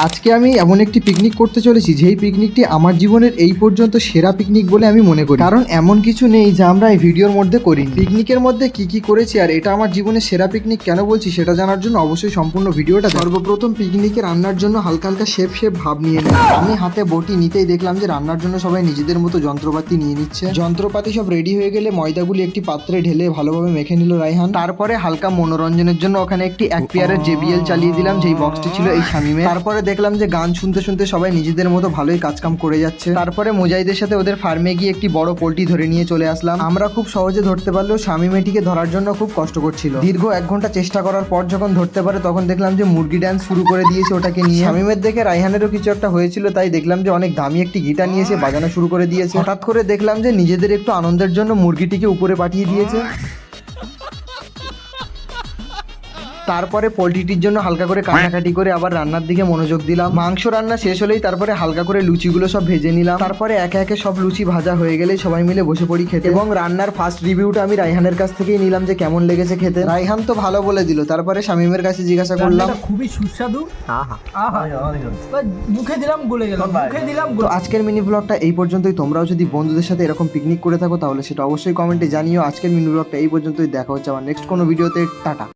আজকে আমি এমন একটি পিকনিক করতে চলেছি যেই পিকনিকটি আমার জীবনের এই পর্যন্ত সেরা পিকনিক বলে আমি মনে করি, কারণ এমন কিছু নেই যা আমরা এই ভিডিওর মধ্যে করিনি। পিকনিকের মধ্যে কি কি করেছি আর এটা আমার জীবনের সেরা পিকনিক কেন বলছি সেটা জানার জন্য অবশ্যই সম্পূর্ণ ভিডিওটা। সর্বপ্রথম পিকনিকে রান্নার জন্য হালকা হালকা শেপ ভাব নিয়ে নিই। আমি হাতে বটি নিতেই দেখলাম যে রান্নার জন্য সবাই নিজেদের মতো যন্ত্রপাতি নিয়ে নিচ্ছে। যন্ত্রপাতি সব রেডি হয়ে গেলে ময়দাগুলি একটি পাত্রে ঢেলে ভালোভাবে মেখে নিল রায়হান। তারপরে হালকা মনোরঞ্জনের জন্য ওখানে একটি এক পেয়ারের JBL চালিয়ে দিলাম, যেই বক্সটি ছিল এই শামিমের। তারপরে দেখলাম যে গান শুনতে শুনতে সবাই নিজেদের মতো ভালোই কাজকাম করে যাচ্ছে। তারপরে মুজাহিদের সাথে ওদের ফার্মে গিয়ে একটি বড় পোল্ট্রি ধরে নিয়ে চলে আসলাম। আমরা খুব সহজে ধরতে পারলেও শামিম এটিকে ধরার জন্য খুব কষ্ট করছিল। দীর্ঘ 1 ঘন্টা চেষ্টা করার পর যখন ধরতে পারে তখন দেখলাম যে মুরগি ডান্স শুরু করে দিয়েছে ওটাকে নিয়ে। শামিমের দেখে রায়হানেরও কিছু একটা হয়েছিল, তাই দেখলাম যে অনেক দামি একটি গিটার নিয়ে এসে বাজানো শুরু করে দিয়েছে। হঠাৎ করে দেখলাম যে নিজেদের একটু আনন্দের জন্য মুরগিটিকে উপরে পাঠিয়ে দিয়েছে। তারপরে পোলট্রিটির জন্য হালকা করে কাটাকাটি করে আবার রান্নার দিকে মনোযোগ দিলাম। মাংস রান্না শেষ হলেই তারপরে হালকা করে লুচিগুলো সব ভেজে নিলাম। তারপরে একে একে সব লুচি ভাজা হয়ে গেলেই সবাই মিলে বসে পড়ি খেতে। এবং রান্নার ফার্স্ট রিভিউটা আমি রায়হানের কাছ থেকেই নিলাম যে কেমন লেগেছে খেতে। রায়হান তো ভালো বলে দিল। তারপরে শামিমের কাছে জিজ্ঞাসা করলাম, খুবই সুস্বাদু। মুখে দিলাম গলে গেল, মুখে দিলাম। তো আজকের মিনি ব্লগটা এই পর্যন্তই। তোমরাও যদি বন্ধুদের সাথে এরকম পিকনিক করে থাকো তাহলে সেটা অবশ্যই কমেন্টে জানিও। আজকের মিনি ব্লগটা এই পর্যন্তই। দেখা হচ্ছে আমার নেক্সট কোনো ভিডিওতে। টাটা।